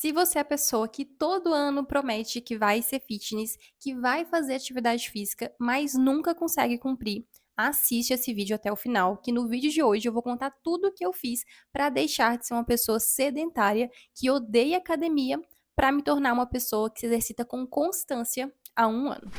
Se você é a pessoa que todo ano promete que vai ser fitness, que vai fazer atividade física, mas nunca consegue cumprir, assiste esse vídeo até o final, que no vídeo de hoje eu vou contar tudo o que eu fiz para deixar de ser uma pessoa sedentária, que odeia academia, para me tornar uma pessoa que se exercita com constância há um ano.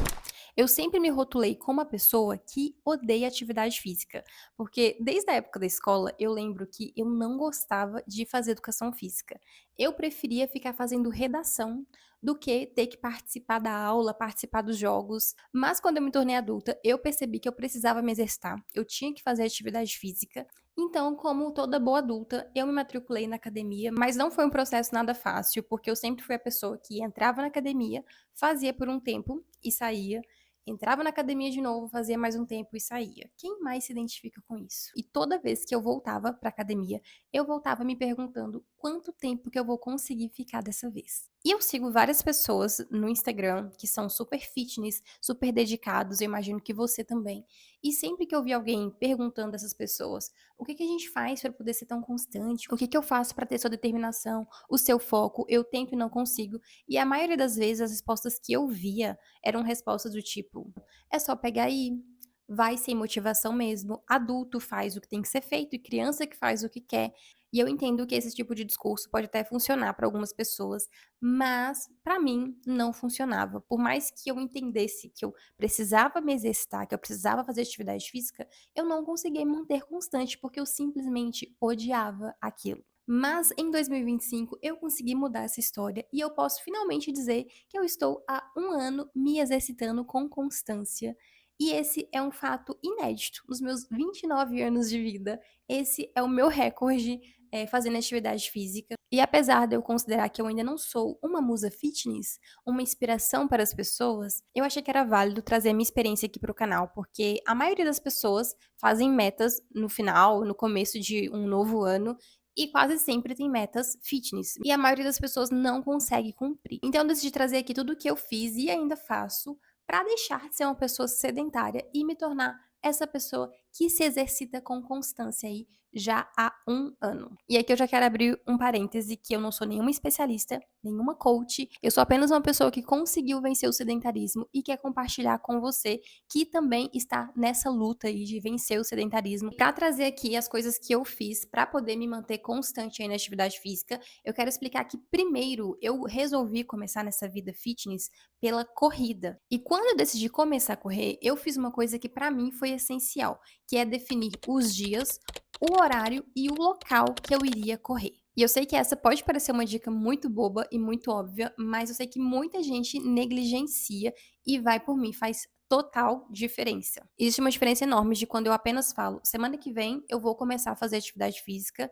Eu sempre me rotulei como uma pessoa que odeia atividade física, porque desde a época da escola eu lembro que eu não gostava de fazer educação física. Eu preferia ficar fazendo redação do que ter que participar da aula, participar dos jogos. Mas quando eu me tornei adulta, eu percebi que eu precisava me exercitar, eu tinha que fazer atividade física. Então, como toda boa adulta, eu me matriculei na academia, mas não foi um processo nada fácil, porque eu sempre fui a pessoa que entrava na academia, fazia por um tempo e saía, entrava na academia de novo, fazia mais um tempo e saía. Quem mais se identifica com isso? E toda vez que eu voltava pra academia, eu voltava me perguntando quanto tempo que eu vou conseguir ficar dessa vez. E eu sigo várias pessoas no Instagram que são super fitness, super dedicados, eu imagino que você também. E sempre que eu vi alguém perguntando a essas pessoas, o que que a gente faz para poder ser tão constante? O que que eu faço para ter sua determinação, o seu foco? Eu tento e não consigo. E a maioria das vezes as respostas que eu via eram respostas do tipo: "É só pegar e ir, vai sem motivação mesmo, adulto faz o que tem que ser feito e criança que faz o que quer". E eu entendo que esse tipo de discurso pode até funcionar para algumas pessoas, mas para mim não funcionava. Por mais que eu entendesse que eu precisava me exercitar, que eu precisava fazer atividade física, eu não conseguia manter constante, porque eu simplesmente odiava aquilo. Mas em 2025 eu consegui mudar essa história e eu posso finalmente dizer que eu estou há um ano me exercitando com constância. E esse é um fato inédito. Nos meus 29 anos de vida, esse é o meu recorde fazendo atividade física. E apesar de eu considerar que eu ainda não sou uma musa fitness, uma inspiração para as pessoas, eu achei que era válido trazer a minha experiência aqui para o canal, porque a maioria das pessoas fazem metas no final, no começo de um novo ano, e quase sempre tem metas fitness. E a maioria das pessoas não consegue cumprir. Então eu decidi trazer aqui tudo o que eu fiz e ainda faço para deixar de ser uma pessoa sedentária e me tornar essa pessoa que se exercita com constância aí já há um ano. E aqui eu já quero abrir um parêntese que eu não sou nenhuma especialista, nenhuma coach, eu sou apenas uma pessoa que conseguiu vencer o sedentarismo e quer compartilhar com você que também está nessa luta aí de vencer o sedentarismo. Para trazer aqui as coisas que eu fiz para poder me manter constante aí na atividade física, eu quero explicar que primeiro eu resolvi começar nessa vida fitness pela corrida. E quando eu decidi começar a correr, eu fiz uma coisa que para mim foi essencial, que é definir os dias, o horário e o local que eu iria correr. E eu sei que essa pode parecer uma dica muito boba e muito óbvia, mas eu sei que muita gente negligencia e vai por mim, faz total diferença. Existe uma diferença enorme de quando eu apenas falo, semana que vem eu vou começar a fazer atividade física,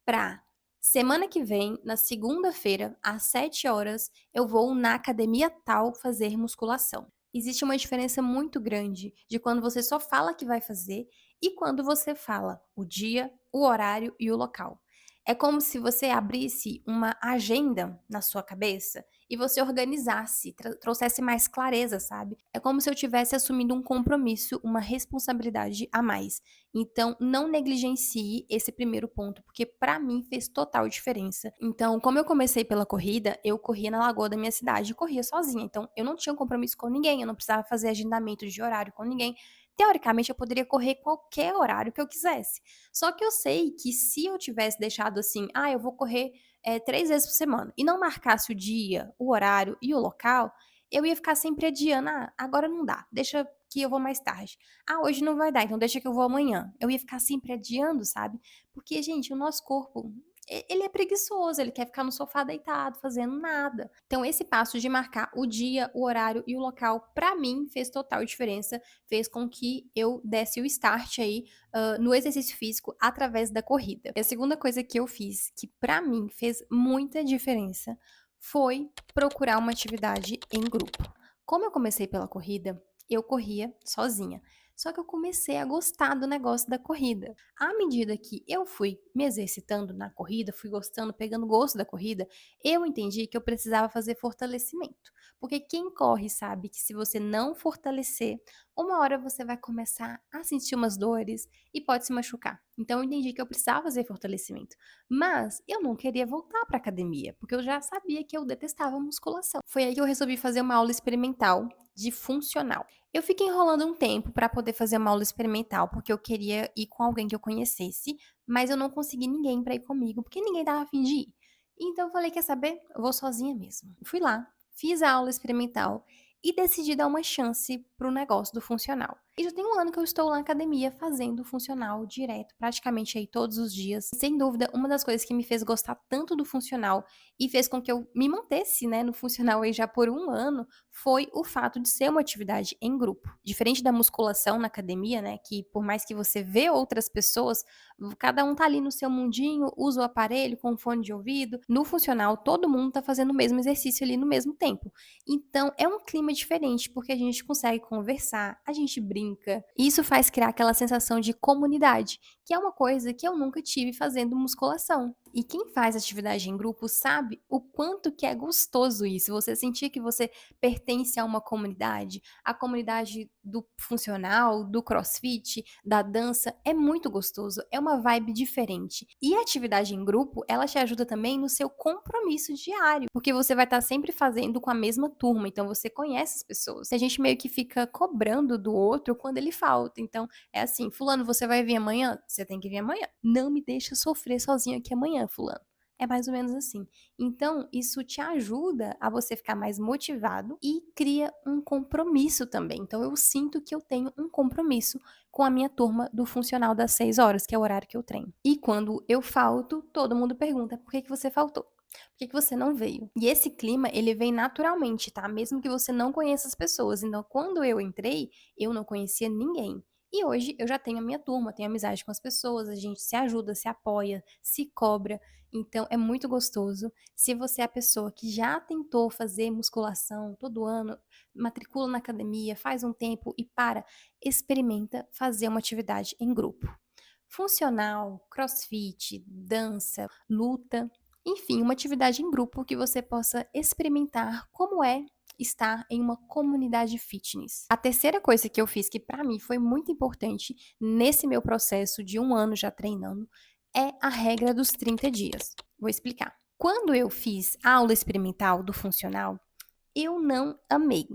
pra semana que vem, na segunda-feira, às 7 horas, eu vou na academia tal fazer musculação. Existe uma diferença muito grande de quando você só fala que vai fazer e quando você fala o dia, o horário e o local. É como se você abrisse uma agenda na sua cabeça e você organizasse, trouxesse mais clareza, sabe? É como se eu tivesse assumindo um compromisso, uma responsabilidade a mais. Então, não negligencie esse primeiro ponto, porque para mim fez total diferença. Então, como eu comecei pela corrida, eu corria na lagoa da minha cidade e corria sozinha. Então, eu não tinha um compromisso com ninguém, eu não precisava fazer agendamento de horário com ninguém. Teoricamente, eu poderia correr qualquer horário que eu quisesse. Só que eu sei que se eu tivesse deixado assim, eu vou correr 3 vezes por semana, e não marcasse o dia, o horário e o local, eu ia ficar sempre adiando. Agora não dá, deixa que eu vou mais tarde. Hoje não vai dar, então deixa que eu vou amanhã. Eu ia ficar sempre adiando, sabe? Porque, gente, o nosso corpo, ele é preguiçoso, ele quer ficar no sofá deitado, fazendo nada. Então, esse passo de marcar o dia, o horário e o local, pra mim, fez total diferença, fez com que eu desse o start aí, no exercício físico através da corrida. E a segunda coisa que eu fiz, que pra mim fez muita diferença, foi procurar uma atividade em grupo. Como eu comecei pela corrida, eu corria sozinha. Só que eu comecei a gostar do negócio da corrida. À medida que eu fui me exercitando na corrida, fui gostando, pegando gosto da corrida, eu entendi que eu precisava fazer fortalecimento. Porque quem corre sabe que se você não fortalecer, uma hora você vai começar a sentir umas dores e pode se machucar. Então eu entendi que eu precisava fazer fortalecimento. Mas eu não queria voltar para academia, porque eu já sabia que eu detestava musculação. Foi aí que eu resolvi fazer uma aula experimental de funcional. Eu fiquei enrolando um tempo para poder fazer uma aula experimental, porque eu queria ir com alguém que eu conhecesse, mas eu não consegui ninguém para ir comigo, porque ninguém dava a fim de ir. Então eu falei, quer saber? Eu vou sozinha mesmo. Fui lá, fiz a aula experimental e decidi dar uma chance pro negócio do funcional. E já tem um ano que eu estou na academia fazendo funcional direto, praticamente aí todos os dias. Sem dúvida, uma das coisas que me fez gostar tanto do funcional e fez com que eu me mantesse, né, no funcional aí já por um ano, foi o fato de ser uma atividade em grupo. Diferente da musculação na academia, né, que por mais que você vê outras pessoas, cada um tá ali no seu mundinho, usa o aparelho com fone de ouvido. No funcional, todo mundo tá fazendo o mesmo exercício ali no mesmo tempo. Então, é um clima diferente, porque a gente consegue conversar, a gente brinca. E isso faz criar aquela sensação de comunidade, que é uma coisa que eu nunca tive fazendo musculação. E quem faz atividade em grupo sabe o quanto que é gostoso isso. Você sentir que você pertence a uma comunidade, a comunidade do funcional, do crossfit, da dança, é muito gostoso, é uma vibe diferente. E a atividade em grupo, ela te ajuda também no seu compromisso diário, porque você vai estar sempre fazendo com a mesma turma, então você conhece as pessoas. A gente meio que fica cobrando do outro quando ele falta. Então, é assim, fulano, você vai vir amanhã? Você tem que vir amanhã. Não me deixa sofrer sozinho aqui amanhã, fulano. É mais ou menos assim. Então, isso te ajuda a você ficar mais motivado e cria um compromisso também. Então, eu sinto que eu tenho um compromisso com a minha turma do funcional das 6 horas, que é o horário que eu treino. E quando eu falto, todo mundo pergunta: por que que você faltou? Por que que você não veio? E esse clima, ele vem naturalmente, tá? Mesmo que você não conheça as pessoas. Então, quando eu entrei, eu não conhecia ninguém. E hoje eu já tenho a minha turma, tenho amizade com as pessoas, a gente se ajuda, se apoia, se cobra. Então é muito gostoso. Se você é a pessoa que já tentou fazer musculação todo ano, matricula na academia, faz um tempo e para, experimenta fazer uma atividade em grupo. Funcional, crossfit, dança, luta, enfim, uma atividade em grupo que você possa experimentar como é estar em uma comunidade fitness. A terceira coisa que eu fiz que para mim foi muito importante nesse meu processo de um ano já treinando é a regra dos 30 dias. Vou explicar. Quando eu fiz a aula experimental do funcional, eu não amei.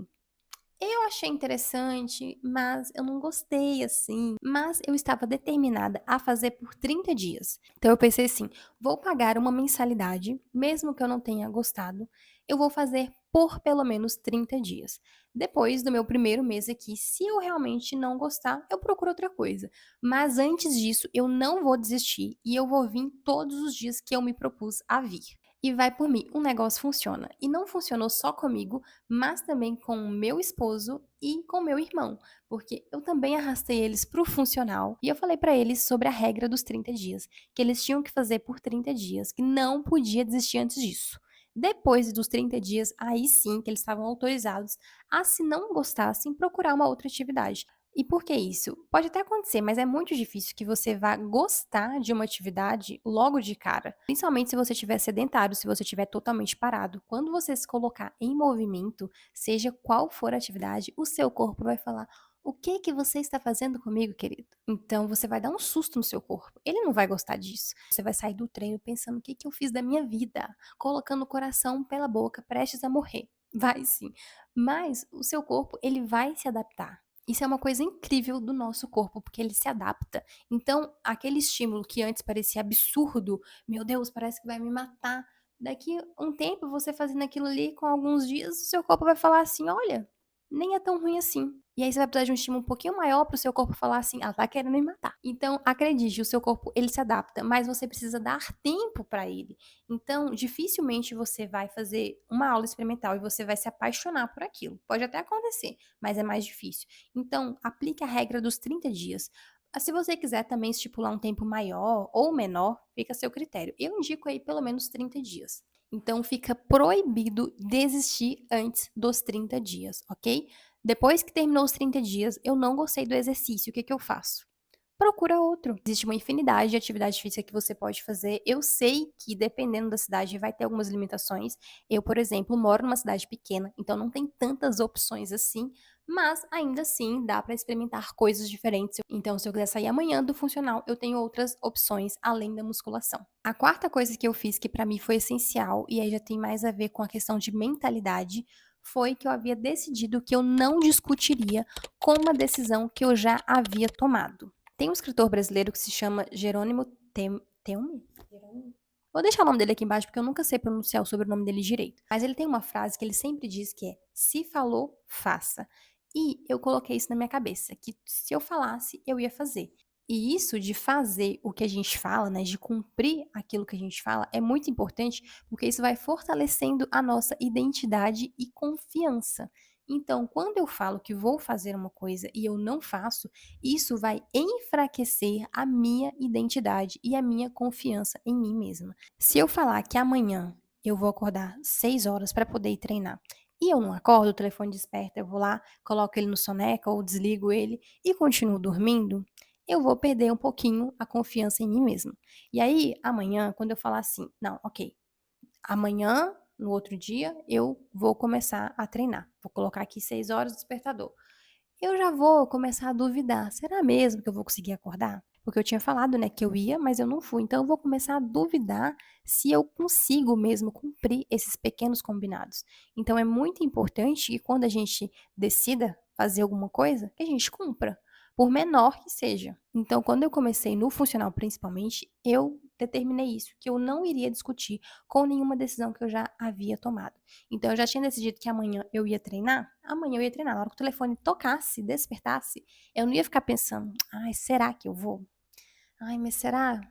Eu achei interessante, mas eu não gostei assim. Mas eu estava determinada a fazer por 30 dias. Então eu pensei assim: vou pagar uma mensalidade, mesmo que eu não tenha gostado, eu vou fazer por pelo menos 30 dias. Depois do meu primeiro mês aqui, se eu realmente não gostar, eu procuro outra coisa. Mas antes disso, eu não vou desistir e eu vou vir todos os dias que eu me propus a vir. E vai por mim, o negócio funciona. E não funcionou só comigo, mas também com o meu esposo e com o meu irmão, porque eu também arrastei eles para o funcional e eu falei para eles sobre a regra dos 30 dias, que eles tinham que fazer por 30 dias, que não podia desistir antes disso. Depois dos 30 dias, aí sim que eles estavam autorizados a, se não gostassem, procurar uma outra atividade. E por que isso? Pode até acontecer, mas é muito difícil que você vá gostar de uma atividade logo de cara. Principalmente se você estiver sedentário, se você estiver totalmente parado. Quando você se colocar em movimento, seja qual for a atividade, o seu corpo vai falar: o que que você está fazendo comigo, querido? Então você vai dar um susto no seu corpo. Ele não vai gostar disso. Você vai sair do treino pensando: o que que eu fiz da minha vida? Colocando o coração pela boca, prestes a morrer. Vai sim. Mas o seu corpo, ele vai se adaptar. Isso é uma coisa incrível do nosso corpo, porque ele se adapta. Então, aquele estímulo que antes parecia absurdo, meu Deus, parece que vai me matar. Daqui um tempo, você fazendo aquilo ali com alguns dias, o seu corpo vai falar assim: olha, nem é tão ruim assim. E aí você vai precisar de um estímulo um pouquinho maior para o seu corpo falar assim: ah, tá querendo me matar. Então, acredite, o seu corpo ele se adapta, mas você precisa dar tempo para ele. Então, dificilmente você vai fazer uma aula experimental e você vai se apaixonar por aquilo. Pode até acontecer, mas é mais difícil. Então, aplique a regra dos 30 dias. Se você quiser também estipular um tempo maior ou menor, fica a seu critério. Eu indico aí pelo menos 30 dias. Então, fica proibido desistir antes dos 30 dias, ok? Depois que terminou os 30 dias, eu não gostei do exercício, o que que eu faço? Procura outro. Existe uma infinidade de atividade física que você pode fazer. Eu sei que dependendo da cidade vai ter algumas limitações. Eu, por exemplo, moro numa cidade pequena, então não tem tantas opções assim, mas ainda assim dá para experimentar coisas diferentes. Então, se eu quiser sair amanhã do funcional, eu tenho outras opções além da musculação. A quarta coisa que eu fiz que para mim foi essencial e aí já tem mais a ver com a questão de mentalidade, foi que eu havia decidido que eu não discutiria com uma decisão que eu já havia tomado. Tem um escritor brasileiro que se chama Jerônimo Teume? Vou deixar o nome dele aqui embaixo porque eu nunca sei pronunciar o sobrenome dele direito. Mas ele tem uma frase que ele sempre diz que é: se falou, faça. E eu coloquei isso na minha cabeça, que se eu falasse, eu ia fazer. E isso de fazer o que a gente fala, né, de cumprir aquilo que a gente fala, é muito importante, porque isso vai fortalecendo a nossa identidade e confiança. Então, quando eu falo que vou fazer uma coisa e eu não faço, isso vai enfraquecer a minha identidade e a minha confiança em mim mesma. Se eu falar que amanhã eu vou acordar 6 horas para poder ir treinar e eu não acordo, o telefone desperta, eu vou lá, coloco ele no soneca ou desligo ele e continuo dormindo, eu vou perder um pouquinho a confiança em mim mesma. E aí, amanhã, quando eu falar assim, não, ok, amanhã, no outro dia, eu vou começar a treinar. Vou colocar aqui 6 horas o despertador. Eu já vou começar a duvidar. Será mesmo que eu vou conseguir acordar? Porque eu tinha falado, né, que eu ia, mas eu não fui. Então eu vou começar a duvidar se eu consigo mesmo cumprir esses pequenos combinados. Então é muito importante que quando a gente decida fazer alguma coisa, que a gente cumpra, por menor que seja. Então, quando eu comecei no funcional principalmente, eu determinei isso, que eu não iria discutir com nenhuma decisão que eu já havia tomado. Então, eu já tinha decidido que amanhã eu ia treinar. Na hora que o telefone tocasse, despertasse, eu não ia ficar pensando, ai, será que eu vou? Ai, mas será?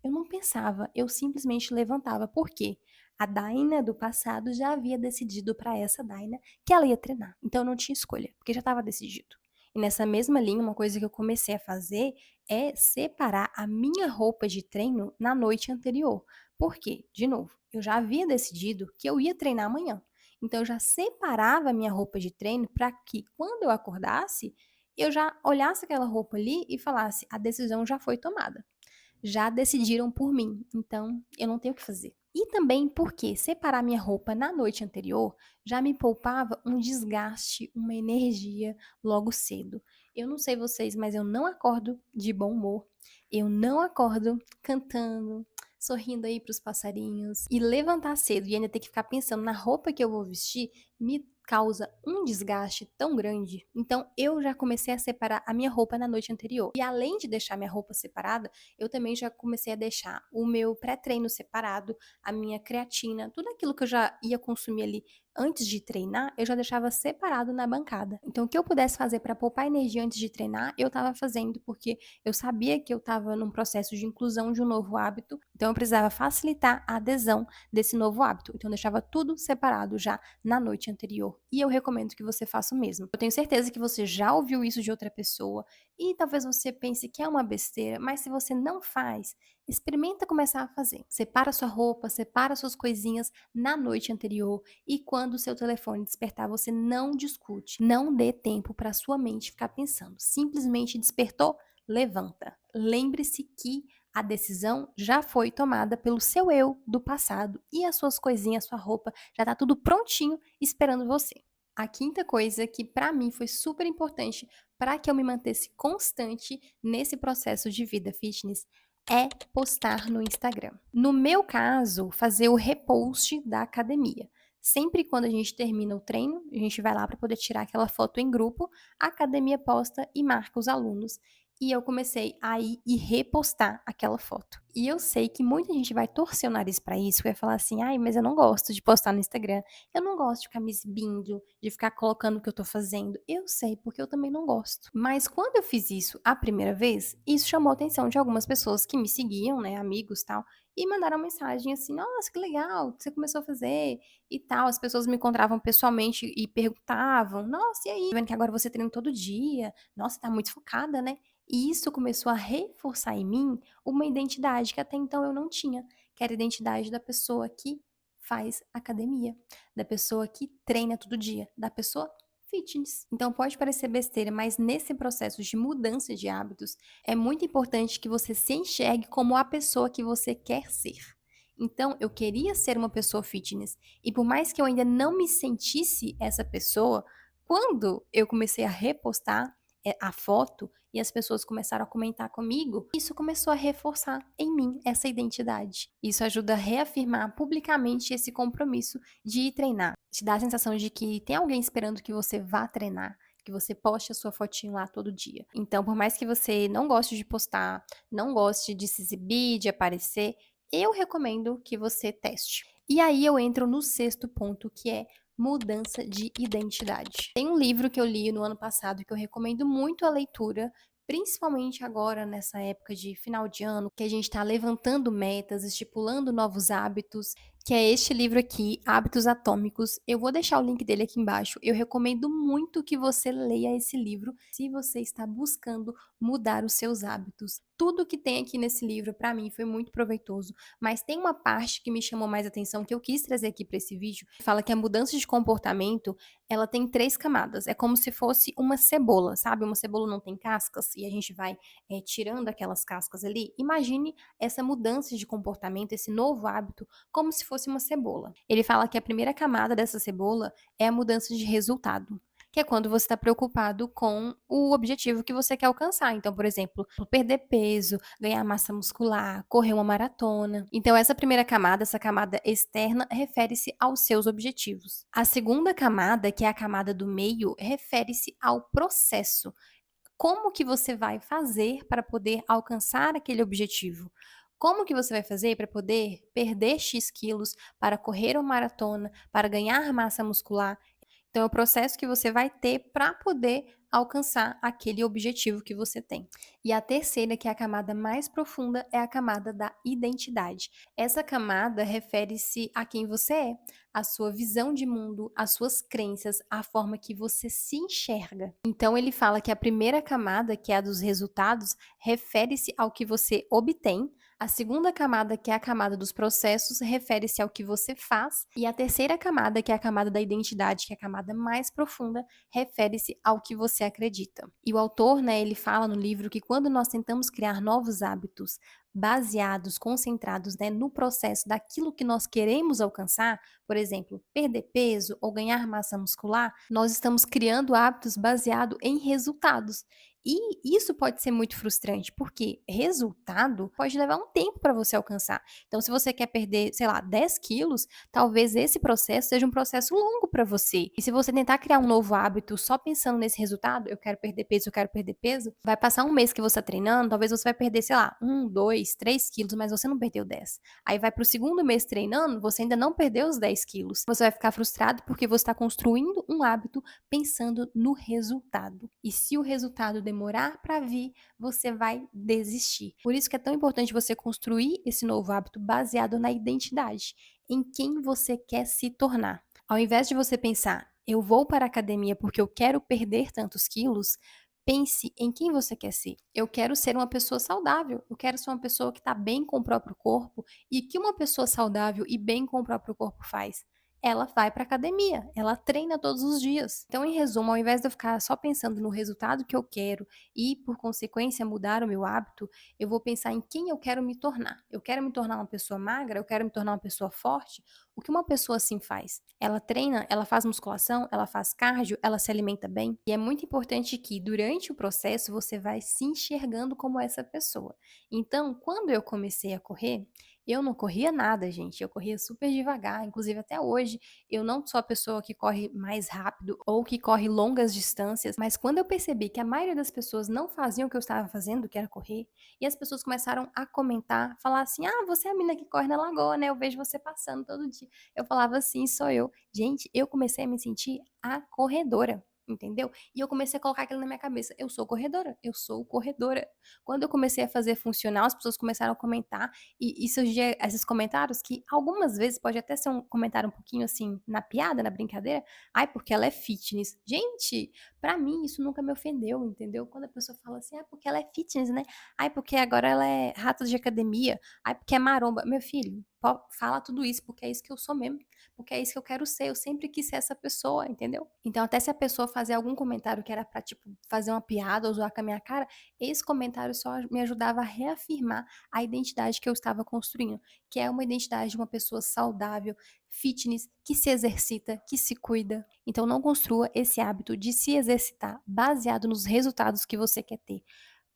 Eu não pensava, eu simplesmente levantava. Por quê? A Daina do passado já havia decidido para essa Daina que ela ia treinar. Então eu não tinha escolha, porque já estava decidido. E nessa mesma linha, uma coisa que eu comecei a fazer é separar a minha roupa de treino na noite anterior. Por quê? De novo, eu já havia decidido que eu ia treinar amanhã. Então eu já separava a minha roupa de treino para que quando eu acordasse, eu já olhasse aquela roupa ali e falasse: a decisão já foi tomada, já decidiram por mim, então eu não tenho o que fazer. E também porque separar minha roupa na noite anterior já me poupava um desgaste, uma energia logo cedo. Eu não sei vocês, mas eu não acordo de bom humor. Eu não acordo cantando, sorrindo aí para os passarinhos. E levantar cedo e ainda ter que ficar pensando na roupa que eu vou vestir me causa um desgaste tão grande. Então eu já comecei a separar a minha roupa na noite anterior. E além de deixar minha roupa separada, eu também já comecei a deixar o meu pré-treino separado, a minha creatina, tudo aquilo que eu já ia consumir ali antes de treinar, eu já deixava separado na bancada. Então, o que eu pudesse fazer para poupar energia antes de treinar, eu estava fazendo, porque eu sabia que eu estava num processo de inclusão de um novo hábito, então eu precisava facilitar a adesão desse novo hábito. Então, eu deixava tudo separado já na noite anterior. E eu recomendo que você faça o mesmo. Eu tenho certeza que você já ouviu isso de outra pessoa e talvez você pense que é uma besteira, mas se você não faz, experimenta começar a fazer. Separa sua roupa, separa suas coisinhas na noite anterior e quando o seu telefone despertar, você não discute. Não dê tempo para sua mente ficar pensando. Simplesmente despertou, levanta. Lembre-se que a decisão já foi tomada pelo seu eu do passado e as suas coisinhas, sua roupa, já tá tudo prontinho esperando você. A quinta coisa que para mim foi super importante para que eu me mantesse constante nesse processo de vida fitness é postar no Instagram. No meu caso, fazer o repost da academia. Sempre quando a gente termina o treino, a gente vai lá para poder tirar aquela foto em grupo, a academia posta e marca os alunos. E eu comecei a ir e repostar aquela foto. E eu sei que muita gente vai torcer o nariz para isso, vai falar assim: ai, mas eu não gosto de postar no Instagram, eu não gosto de ficar me exibindo, de ficar colocando o que eu tô fazendo. Eu sei, porque eu também não gosto. Mas quando eu fiz isso a primeira vez, isso chamou a atenção de algumas pessoas que me seguiam, né, amigos e tal, e mandaram mensagem assim: nossa, que legal que você começou a fazer e tal. As pessoas me encontravam pessoalmente e perguntavam: nossa, e aí? Tô vendo que agora você treina todo dia, nossa, tá muito focada, né? E isso começou a reforçar em mim uma identidade que até então eu não tinha, que era a identidade da pessoa que faz academia, da pessoa que treina todo dia, da pessoa fitness. Então pode parecer besteira, mas nesse processo de mudança de hábitos, é muito importante que você se enxergue como a pessoa que você quer ser. Então, eu queria ser uma pessoa fitness, e por mais que eu ainda não me sentisse essa pessoa, quando eu comecei a repostar a foto e as pessoas começaram a comentar comigo, isso começou a reforçar em mim essa identidade. Isso ajuda a reafirmar publicamente esse compromisso de ir treinar. Te dá a sensação de que tem alguém esperando que você vá treinar, que você poste a sua fotinho lá todo dia. Então, por mais que você não goste de postar, não goste de se exibir, de aparecer, eu recomendo que você teste. E aí eu entro no sexto ponto, que é mudança de identidade. Tem um livro que eu li no ano passado que eu recomendo muito a leitura, principalmente agora nessa época de final de ano, que a gente está levantando metas, estipulando novos hábitos, que é este livro aqui, Hábitos Atômicos. Eu vou deixar o link dele aqui embaixo. Eu recomendo muito que você leia esse livro se você está buscando mudar os seus hábitos. Tudo que tem aqui nesse livro, para mim, foi muito proveitoso, mas tem uma parte que me chamou mais atenção, que eu quis trazer aqui para esse vídeo, que fala que a mudança de comportamento, ela tem 3 camadas. É como se fosse uma cebola, sabe? Uma cebola não tem cascas e a gente vai tirando aquelas cascas ali. Imagine essa mudança de comportamento, esse novo hábito, como se fosse uma cebola. Ele fala que a primeira camada dessa cebola é a mudança de resultado, que é quando você está preocupado com o objetivo que você quer alcançar. Então, por exemplo, perder peso, ganhar massa muscular, correr uma maratona. Então, essa primeira camada, essa camada externa, refere-se aos seus objetivos. A segunda camada, que é a camada do meio, refere-se ao processo. Como que você vai fazer para poder alcançar aquele objetivo? Como que você vai fazer para poder perder X quilos, para correr uma maratona, para ganhar massa muscular? Então, é o processo que você vai ter para poder alcançar aquele objetivo que você tem. E a terceira, que é a camada mais profunda, é a camada da identidade. Essa camada refere-se a quem você é, a sua visão de mundo, as suas crenças, a forma que você se enxerga. Então, ele fala que a primeira camada, que é a dos resultados, refere-se ao que você obtém. A segunda camada, que é a camada dos processos, refere-se ao que você faz. E a terceira camada, que é a camada da identidade, que é a camada mais profunda, refere-se ao que você acredita. E o autor, né, ele fala no livro que quando nós tentamos criar novos hábitos baseados, concentrados, né, no processo daquilo que nós queremos alcançar, por exemplo, perder peso ou ganhar massa muscular, nós estamos criando hábitos baseados em resultados. E isso pode ser muito frustrante, porque resultado pode levar um tempo para você alcançar. Então, se você quer perder, sei lá, 10 quilos, talvez esse processo seja um processo longo para você. E se você tentar criar um novo hábito só pensando nesse resultado, eu quero perder peso, eu quero perder peso, vai passar um mês que você está treinando, talvez você vai perder, sei lá, 2, 3 quilos, mas você não perdeu 10. Aí vai para o segundo mês treinando, você ainda não perdeu os 10 quilos. Você vai ficar frustrado porque você está construindo um hábito pensando no resultado. E se o resultado demorar para vir, você vai desistir. Por isso que é tão importante você construir esse novo hábito baseado na identidade, em quem você quer se tornar. Ao invés de você pensar, eu vou para a academia porque eu quero perder tantos quilos, pense em quem você quer ser. Eu quero ser uma pessoa saudável, eu quero ser uma pessoa que está bem com o próprio corpo. E o que uma pessoa saudável e bem com o próprio corpo faz? Ela vai para academia, ela treina todos os dias. Então, em resumo, ao invés de eu ficar só pensando no resultado que eu quero e, por consequência, mudar o meu hábito, eu vou pensar em quem eu quero me tornar. Eu quero me tornar uma pessoa magra, eu quero me tornar uma pessoa forte. O que uma pessoa assim faz? Ela treina, ela faz musculação, ela faz cardio, ela se alimenta bem. E é muito importante que, durante o processo, você vai se enxergando como essa pessoa. Então, quando eu comecei a correr, eu não corria nada, gente. Eu corria super devagar. Inclusive, até hoje, eu não sou a pessoa que corre mais rápido ou que corre longas distâncias. Mas quando eu percebi que a maioria das pessoas não faziam o que eu estava fazendo, que era correr, e as pessoas começaram a comentar, falar assim: ah, você é a menina que corre na lagoa, né? Eu vejo você passando todo dia. Eu falava assim: sou eu. Gente, eu comecei a me sentir a corredora. Entendeu? E eu comecei a colocar aquilo na minha cabeça. Eu sou corredora, eu sou corredora. Quando eu comecei a fazer funcional, as pessoas começaram a comentar e surgia esses comentários que algumas vezes pode até ser um comentário um pouquinho assim, na piada, na brincadeira. Ai, porque ela é fitness. Gente, pra mim isso nunca me ofendeu, entendeu? Quando a pessoa fala assim, ah, porque ela é fitness, né? Ai, porque agora ela é rato de academia. Ai, porque é maromba. Meu filho, fala tudo isso, porque é isso que eu sou mesmo. porque é isso que eu quero ser, eu sempre quis ser essa pessoa, entendeu? Então, até se a pessoa fazer algum comentário que era pra, tipo, fazer uma piada ou zoar com a minha cara, esse comentário só me ajudava a reafirmar a identidade que eu estava construindo, que é uma identidade de uma pessoa saudável, fitness, que se exercita, que se cuida. Então, não construa esse hábito de se exercitar baseado nos resultados que você quer ter.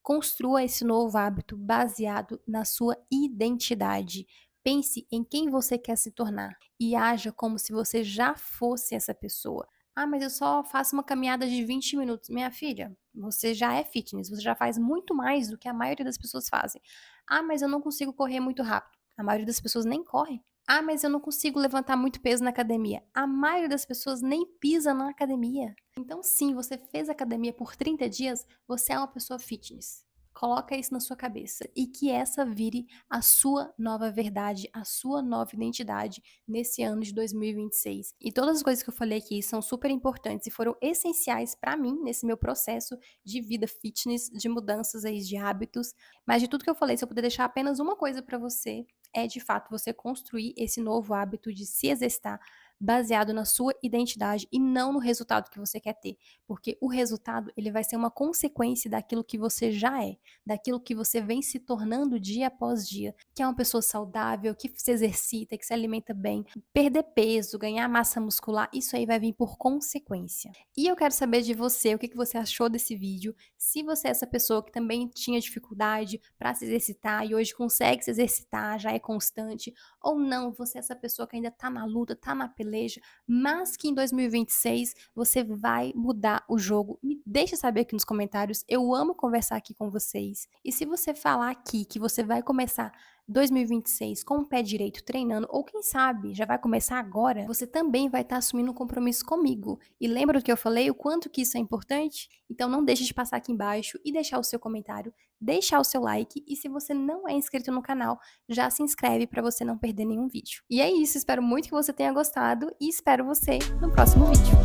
Construa esse novo hábito baseado na sua identidade. Pense em quem você quer se tornar e haja como se você já fosse essa pessoa. Ah, mas eu só faço uma caminhada de 20 minutos. Minha filha, você já é fitness, você já faz muito mais do que a maioria das pessoas fazem. Ah, mas eu não consigo correr muito rápido. A maioria das pessoas nem corre. Ah, mas eu não consigo levantar muito peso na academia. A maioria das pessoas nem pisa na academia. Então, sim, você fez academia por 30 dias, você é uma pessoa fitness. Coloca isso na sua cabeça e que essa vire a sua nova verdade, a sua nova identidade nesse ano de 2026. E todas as coisas que eu falei aqui são super importantes e foram essenciais para mim nesse meu processo de vida fitness, de mudanças aí de hábitos. Mas de tudo que eu falei, se eu puder deixar apenas uma coisa para você, é de fato você construir esse novo hábito de se exercitar baseado na sua identidade e não no resultado que você quer ter, porque o resultado ele vai ser uma consequência daquilo que você já é, daquilo que você vem se tornando dia após dia, que é uma pessoa saudável, que se exercita, que se alimenta bem, perder peso, ganhar massa muscular, isso aí vai vir por consequência. E eu quero saber de você, o que você achou desse vídeo, se você é essa pessoa que também tinha dificuldade para se exercitar e hoje consegue se exercitar, já é constante, ou não, você é essa pessoa que ainda tá na luta, tá na peleja, mas que em 2026 você vai mudar o jogo. Me deixa saber aqui nos comentários, eu amo conversar aqui com vocês. E se você falar aqui que você vai começar 2026 com o pé direito treinando, ou quem sabe já vai começar agora, você também vai estar assumindo um compromisso comigo. E lembra do que eu falei, o quanto que isso é importante? Então não deixe de passar aqui embaixo e deixar o seu comentário, deixar o seu like, e se você não é inscrito no canal, já se inscreve para você não perder nenhum vídeo. E é isso, espero muito que você tenha gostado e espero você no próximo vídeo.